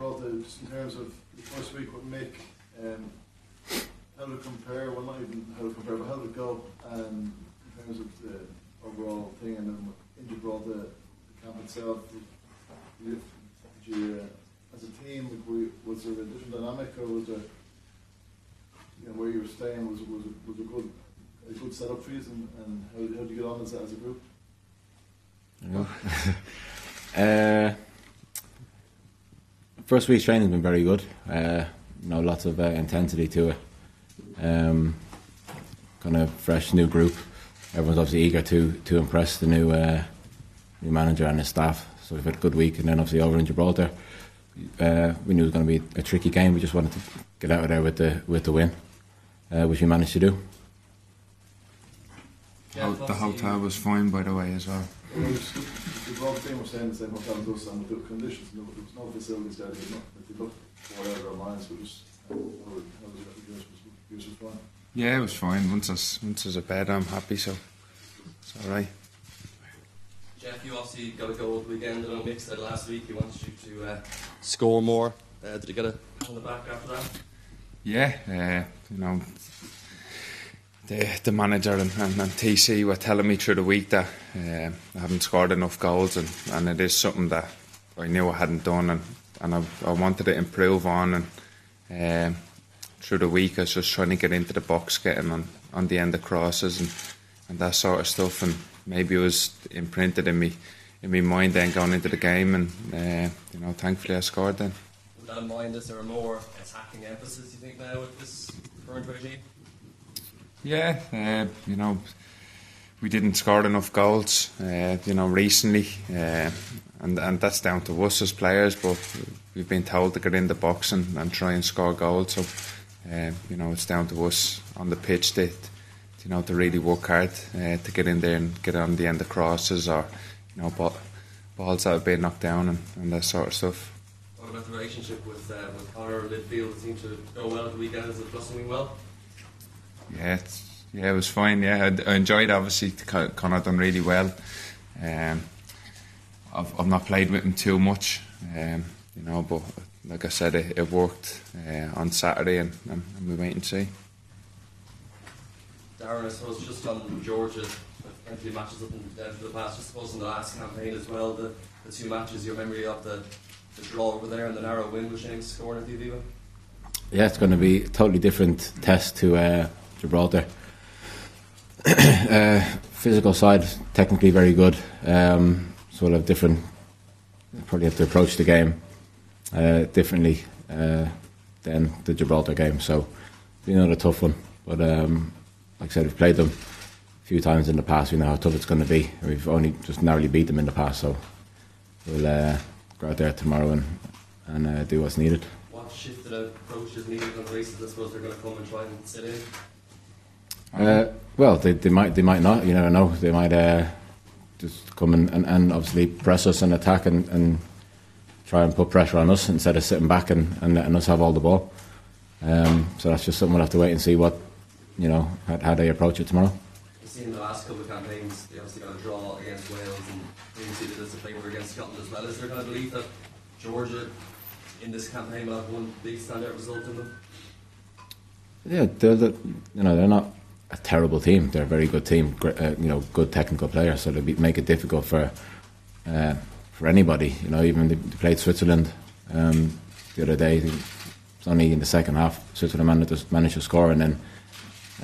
Gibraltar, just in terms of the first week with Mick, how did it compare? Well, not even how to compare, but how did it go? In terms of the overall thing, and then in Gibraltar, the camp itself, did you, as a team, was there a different dynamic, or was there, where you were staying, was a good setup for you, and how did you get on as a group? First week's training's been very good. Lots of intensity to it. Kind of fresh new group. Everyone's obviously eager to impress the new manager and his staff. So we've had a good week, and then obviously over in Gibraltar, we knew it was going to be a tricky game. We just wanted to get out of there with the win, which we managed to do. The hotel was fine, by the way, as well. The Gibraltar team were staying in the same hotel as us, and with the conditions, there was no facilities there. If you look whatever our minds, but just how was yours was fine? Yeah, it was fine. Once there's a bed, I'm happy, so it's all right. Jeff, you obviously got a goal at the weekend, and on Mick said last week he wanted you to score more. Did you get a pat on the back after that? Yeah, the manager and TC were telling me through the week that I haven't scored enough goals, and it is something that I knew I hadn't done, and I wanted to improve on. And through the week I was just trying to get into the box, getting on the end of crosses and that sort of stuff, and maybe it was imprinted in me mind then going into the game, and thankfully I scored then. With that in mind, is there a more attacking emphasis you think now with this current regime? Yeah, we didn't score enough goals, recently, and that's down to us as players. But we've been told to get in the box and try and score goals. So, it's down to us on the pitch to really work hard to get in there and get on the end of crosses, or balls that have been knocked down and that sort of stuff. What about the relationship with Connor in midfield? It seemed to go well at the weekend. Is it blossoming well? Yeah, it was fine. Yeah, I enjoyed. Obviously, Conor done really well. I've not played with him too much, but like I said, it worked on Saturday, and we wait and see. Darren, I suppose just on Georgia, plenty of matches up and down for the past. I suppose in the last campaign as well, the two matches, your memory of the draw over there and the narrow win with James scoring at the Aviva? Yeah, it's going to be a totally different test to Gibraltar. Physical side, technically very good. Sort of different. Probably have to approach the game differently than the Gibraltar game. So, another tough one. But like I said, we've played them a few times in the past. We know how tough it's going to be. We've only just narrowly beat them in the past. So we'll go out there tomorrow and do what's needed. What shifted approach is needed on races? I suppose they're going to come and try and sit in. Well, they might not. You never know. They might just come and obviously press us and attack and try and put pressure on us instead of sitting back and letting us have all the ball. So that's just something we'll have to wait and see what how they approach it tomorrow. You've seen the last couple of campaigns, they obviously got a draw against Wales and previously did as a favour against Scotland as well. Is there kind of belief that Georgia in this campaign will have one big standout result in them? Yeah, they're not a terrible team. They're a very good team. Good technical players. So they make it difficult for anybody. Even they played Switzerland the other day. It's only in the second half Switzerland managed to score and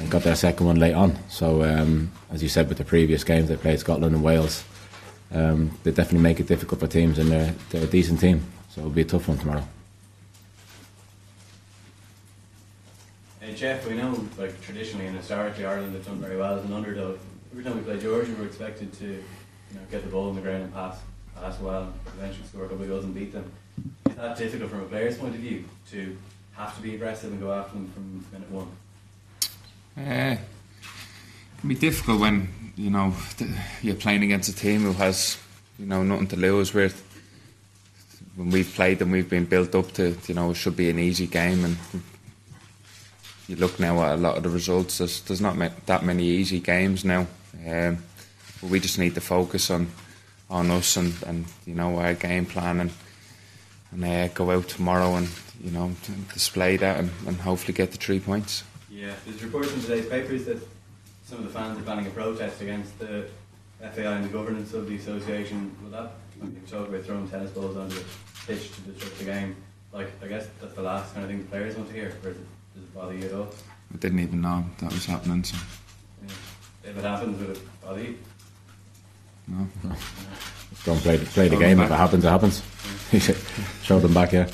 got their second one late on. So as you said, with the previous games they played Scotland and Wales, they definitely make it difficult for teams, and they're a decent team. So it'll be a tough one tomorrow. Jeff, we know, traditionally and historically, Ireland have done very well as an underdog. Every time we play Georgia, we're expected to, get the ball on the ground and pass well, and eventually score a couple of goals and beat them. Is that difficult from a player's point of view to have to be aggressive and go after them from minute one? It can be difficult when you're playing against a team who has nothing to lose. With when we've played them, we've been built up to it should be an easy game, and you look now at a lot of the results. There's not that many easy games now, but we just need to focus on us and our game plan, go out tomorrow and display that and hopefully get the 3 points. Yeah, there's reports in today's papers that some of the fans are planning a protest against the FAI and the governance of the association. Will that talk about throwing tennis balls onto the pitch to disrupt the game? Like, I guess that's the last kind of thing the players want to hear, or does it bother you at all? I didn't even know that was happening. So. Yeah. If it happens, will it bother you? No. Just go and play the game. If it happens, it happens. Show them back, yeah.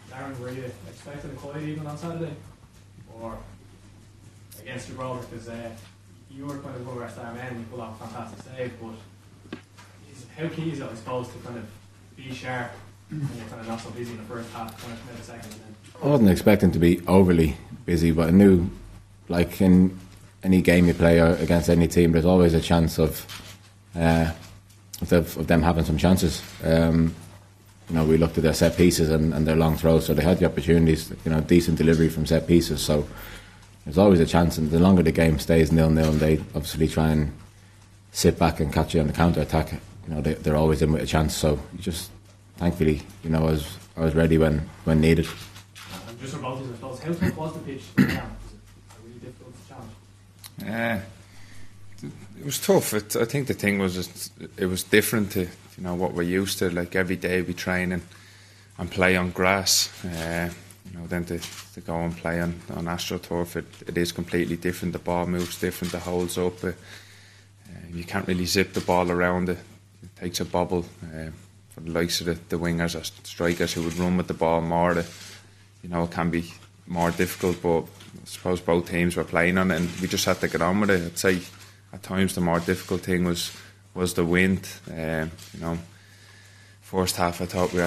Darren, were you expecting a quiet evening on Saturday? Or against Gibraltar? Because you were kind of one of our star men, you pulled off a fantastic save, but how key is it, I suppose, to kind of be sharp when you're kind of not so busy in the first half, kind of come out the second? And then I wasn't expecting to be overly busy, but I knew, like in any game you play or against any team, there's always a chance of them having some chances. We looked at their set pieces and their long throws, so they had the opportunities. Decent delivery from set pieces, so there's always a chance. And the longer the game stays 0-0, and they obviously try and sit back and catch you on the counter attack, they're always in with a chance. So you just, thankfully, I was ready when needed. And just for both of you, I suppose, how tough was the pitch now? Was it really difficult to challenge? It was tough. I think the thing was it was different to what we're used to. Like every day we train and play on grass. Then to go and play on AstroTurf, it is completely different. The ball moves different. The holds up. You can't really zip the ball around. It takes a bobble for the likes of the wingers or strikers who would run with the ball more. It can be more difficult. But I suppose both teams were playing on it, and we just had to get on with it. I'd say at times the more difficult thing was the wind. First half I thought we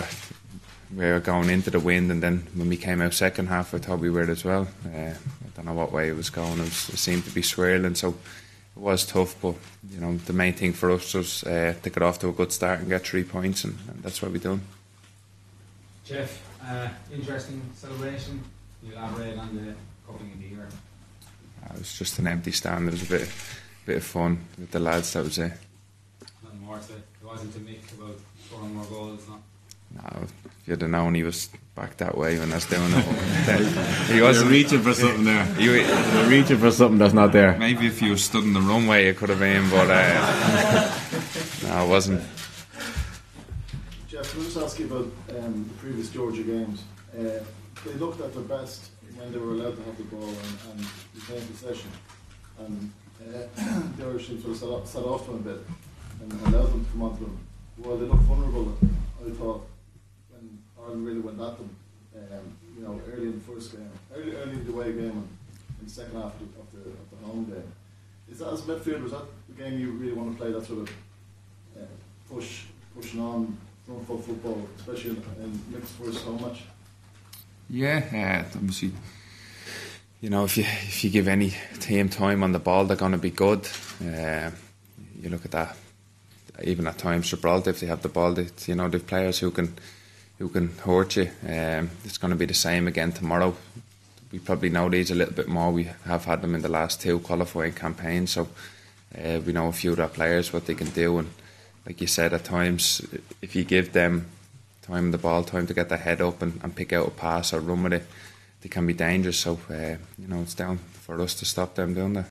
were going into the wind, and then when we came out second half I thought we were as well. I don't know what way it was going. It seemed to be swirling, so it was tough. But the main thing for us was to get off to a good start and get 3 points, and that's what we done. Jeff, interesting celebration. Can you elaborate on the coupling of the year? It was just an empty stand. It was a bit of fun with the lads. That was it. Nothing more to it. It wasn't to Mick about scoring more goals, no? No, if you'd have known he was back that way when I was doing it. He wasn't reaching for something there. You're reaching for something that's not there. Maybe if you stood in the runway it could have been, but no, it wasn't. Jeff, can I just ask you about the previous Georgia games? They looked at their best when they were allowed to have the ball and retain possession, and the Irish teams sort of set off them a bit and allowed them to come onto them. While they looked vulnerable, I thought when Ireland really went at them, early in the first game, early in the away game, and in the second half of the home game. Is that, as a midfielder, is that the game you really want to play? That sort of pushing on front foot football, especially in mixed first home match. Yeah, obviously. If you give any team time on the ball, they're going to be good. You look at that. Even at times, Gibraltar, if they have the ball, they've players who can hurt you. It's going to be the same again tomorrow. We probably know these a little bit more. We have had them in the last 2 qualifying campaigns, so we know a few of their players, what they can do. And like you said, at times, if you give them time on the ball, time to get their head up and pick out a pass or run with it, they can be dangerous. So it's down for us to stop them doing that.